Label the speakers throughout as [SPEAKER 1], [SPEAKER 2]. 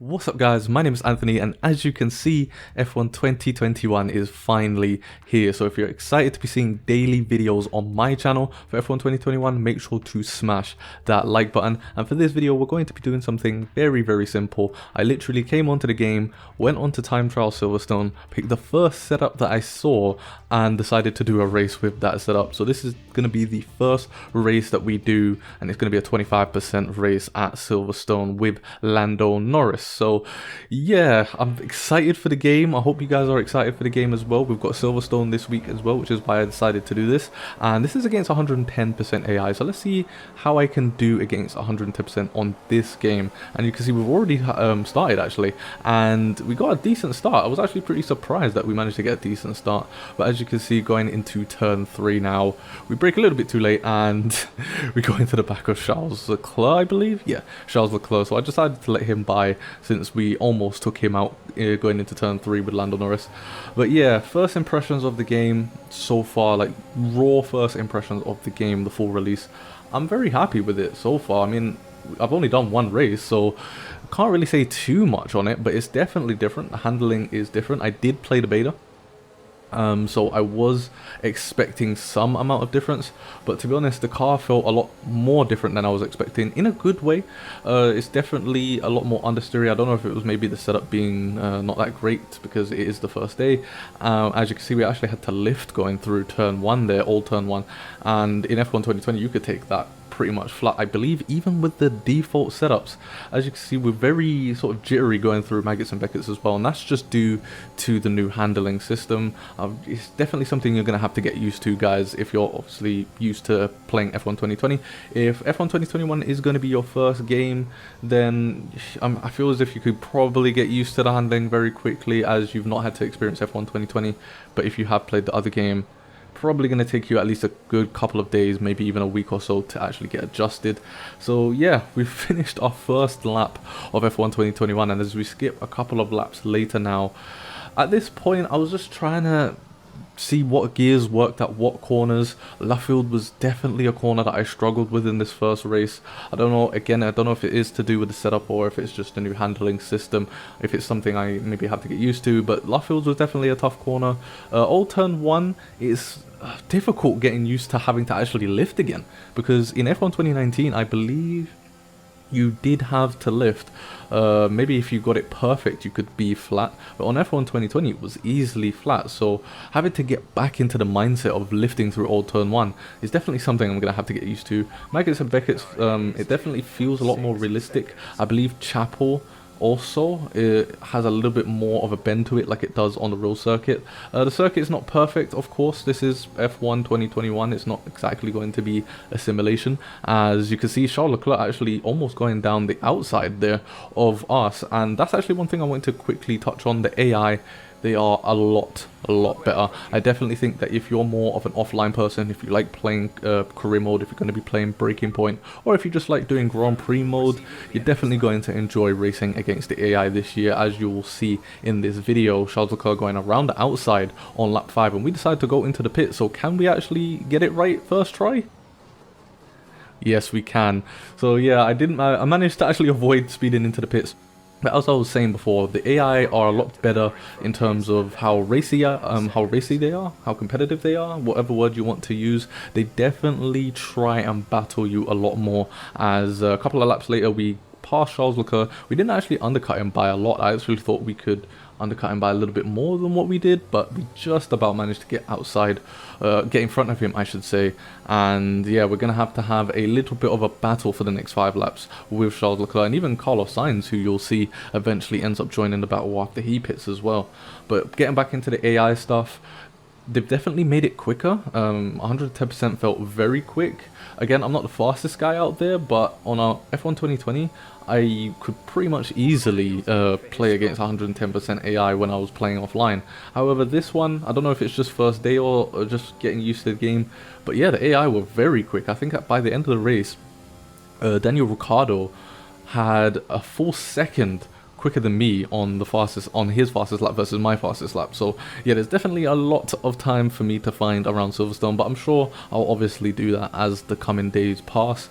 [SPEAKER 1] What's up guys, my name is Anthony and as you can see F1 2021 is finally here. So if you're excited to be seeing daily videos on my channel for F1 2021, make sure to smash that like button. And for this video we're going to be doing something very simple. I literally came onto the game, went onto Time Trial Silverstone, picked the first setup that I saw and decided to do a race with that setup. So this is going to be the first race that we do and it's going to be a 25% race at Silverstone with Lando Norris. So yeah, I'm excited for the game. I hope you guys are excited for the game as well. We've got Silverstone this week as well, which is why I decided to do this. And this is against 110% AI. So let's see how I can do against 110% on this game. And you can see we've already started actually. And we got a decent start. I was actually pretty surprised that we managed to get a decent start. But as you can see, going into turn 3 now, we break a little bit too late and we go into the back of Charles Leclerc, I believe. Yeah, Charles Leclerc. So I decided to let him by since we almost took him out going into turn 3 with Lando Norris. But yeah, first impressions of the game so far, like raw first impressions of the game, the full release. I'm very happy with it so far. I mean, I've only done one race, so I can't really say too much on it, but it's definitely different. The handling is different. I did play the beta. So I was expecting some amount of difference, but to be honest, the car felt a lot more different than I was expecting in a good way. It's definitely a lot more understeery. I don't know if it was maybe the setup being not that great because it is the first day. As you can see, we actually had to lift going through turn 1 there, all turn 1, and in F1 2020 you could take that pretty much flat, I believe, even with the default setups. As you can see, we're very sort of jittery going through Maggots and Beckett's as well, and that's just due to the new handling system. It's definitely something you're going to have to get used to, guys, if you're obviously used to playing F1 2020. If F1 2021 is going to be your first game, then I feel as if you could probably get used to the handling very quickly, as you've not had to experience F1 2020. But if you have played the other game, probably going to take you at least a good couple of days, maybe even a week or so to actually get adjusted. So yeah, we've finished our first lap of F1 2021, and as we skip a couple of laps later now, at this point I was just trying to see what gears worked at what corners. Luffield was definitely a corner that I struggled with in this first race. I don't know, again, I don't know if it is to do with the setup or if it's just a new handling system, if it's something I maybe have to get used to, but Luffield was definitely a tough corner. Old turn 1 is difficult getting used to having to actually lift again, because in F1 2019 I believe you did have to lift. Maybe if you got it perfect you could be flat, but on F1 2020 it was easily flat. So having to get back into the mindset of lifting through old turn 1 is definitely something I'm going to have to get used to. Maggots and Beckett's, it definitely feels a lot more realistic. I believe Chapel also it has a little bit more of a bend to it like it does on the real circuit. The circuit is not perfect, of course. This is F1 2021. It's not exactly going to be a simulation. As you can see, Charles Leclerc actually almost going down the outside there of us, and that's actually one thing I want to quickly touch on. The AI, they are a lot better. I definitely think that if you're more of an offline person, if you like playing career mode, if you're going to be playing Breaking Point, or if you just like doing Grand Prix mode, you're definitely going to enjoy racing against the AI this year. As you will see in this video, Charles Leclerc going around the outside on lap 5, and we decided to go into the pit. So can we actually get it right first try? Yes, we can. So yeah, I managed to actually avoid speeding into the pits. But as I was saying before, the AI are a lot better in terms of how racy they are, how competitive they are, whatever word you want to use. They definitely try and battle you a lot more. As a couple of laps later, we passed Charles Leclerc. We didn't actually undercut him by a lot. I actually thought we could undercut him by a little bit more than what we did, but we just about managed to get outside, get in front of him, I should say. And yeah, we're going to have a little bit of a battle for the next 5 laps with Charles Leclerc, and even Carlos Sainz, who you'll see eventually ends up joining the battle after he pits as well. But getting back into the AI stuff, they've definitely made it quicker. 110% felt very quick. Again, I'm not the fastest guy out there, but on our F1 2020, I could pretty much easily play against 110% AI when I was playing offline. However, this one, I don't know if it's just first day or just getting used to the game, but yeah, the AI were very quick. I think by the end of the race, Daniel Ricciardo had a full second quicker than me on his fastest lap versus my fastest lap. So yeah, there's definitely a lot of time for me to find around Silverstone, but I'm sure I'll obviously do that as the coming days pass.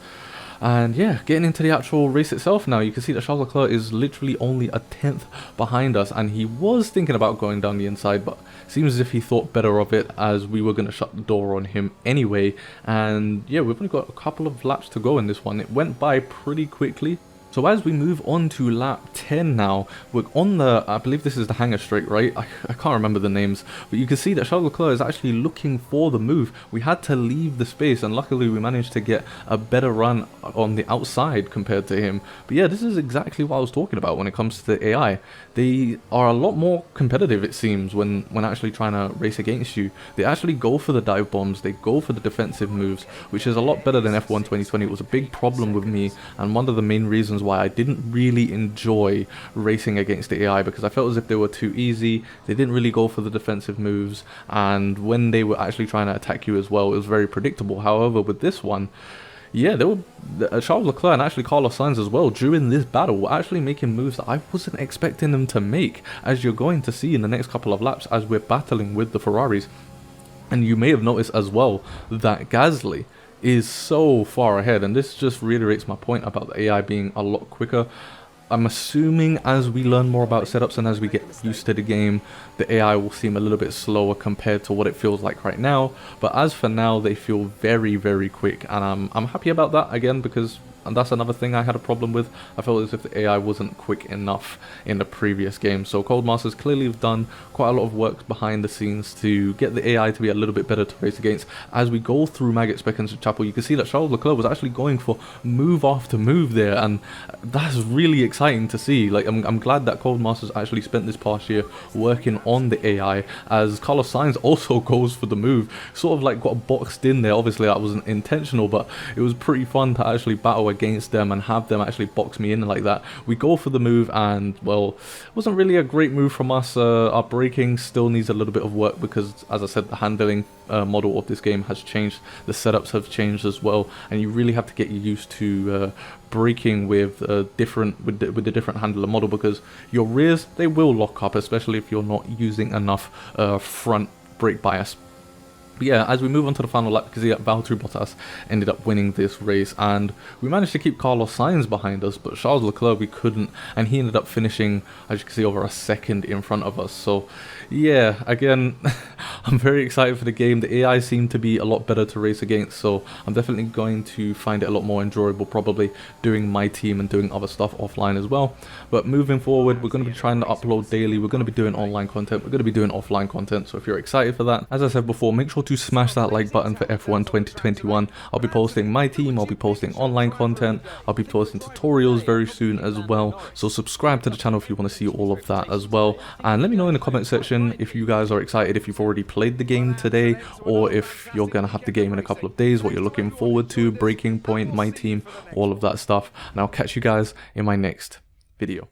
[SPEAKER 1] And yeah, getting into the actual race itself now, you can see that Charles Leclerc is literally only a 10th behind us, and he was thinking about going down the inside, but seems as if he thought better of it, as we were going to shut the door on him anyway. And yeah, we've only got a couple of laps to go in this one. It went by pretty quickly. So as we move on to lap 10 now, we're on the, I believe this is the hangar straight, right? I can't remember the names, but you can see that Charles Leclerc is actually looking for the move. We had to leave the space, and luckily we managed to get a better run on the outside compared to him. But yeah, this is exactly what I was talking about when it comes to the AI. They are a lot more competitive, it seems, when actually trying to race against you. They actually go for the dive bombs, they go for the defensive moves, which is a lot better than F1 2020. It was a big problem with me, and one of the main reasons why I didn't really enjoy racing against the AI, because I felt as if they were too easy. They didn't really go for the defensive moves, and when they were actually trying to attack you as well, it was very predictable. However, with this one, yeah, they were Charles Leclerc and actually Carlos Sainz as well during this battle were actually making moves that I wasn't expecting them to make, as you're going to see in the next couple of laps as we're battling with the Ferraris. And you may have noticed as well that Gasly is so far ahead, and this just reiterates my point about the AI being a lot quicker. I'm assuming as we learn more about setups and as we get used to the game, the AI will seem a little bit slower compared to what it feels like right now. But as for now, they feel very, very quick, and I'm happy about that, again, because and that's another thing I had a problem with. I felt as if the AI wasn't quick enough in the previous game. So Codemasters clearly have done quite a lot of work behind the scenes to get the AI to be a little bit better to race against. As we go through Maggot Spec and Chapel, you can see that Charles Leclerc was actually going for move after move there, and that's really exciting to see. Like, I'm glad that Codemasters actually spent this past year working on the AI, as Carlos Sainz also goes for the move. Sort of like got boxed in there. Obviously that wasn't intentional, but it was pretty fun to actually battle against them and have them actually box me in like that. We go for the move, and well, it wasn't really a great move from us. Our braking still needs a little bit of work because, as I said, the handling model of this game has changed. The setups have changed as well, and you really have to get used to braking with the different handler model, because your rears, they will lock up, especially if you're not using enough front brake bias. But yeah, as we move on to the final lap, because Valtteri Bottas ended up winning this race, and we managed to keep Carlos Sainz behind us, but Charles Leclerc we couldn't, and he ended up finishing, as you can see, over a second in front of us. So yeah, again, I'm very excited for the game. The AI seemed to be a lot better to race against, so I'm definitely going to find it a lot more enjoyable, probably doing my team and doing other stuff offline as well. But moving forward, we're going to be trying to upload daily. We're going to be doing online content, we're going to be doing offline content, so if you're excited for that, as I said before, make sure to smash that like button for F1 2021. I'll be posting my team, I'll be posting online content, I'll be posting tutorials very soon as well, so subscribe to the channel if you want to see all of that as well. And let me know in the comment section if you guys are excited, if you've already played the game today, or if you're gonna have the game in a couple of days, what you're looking forward to, breaking point, my team, all of that stuff. And I'll catch you guys in my next video.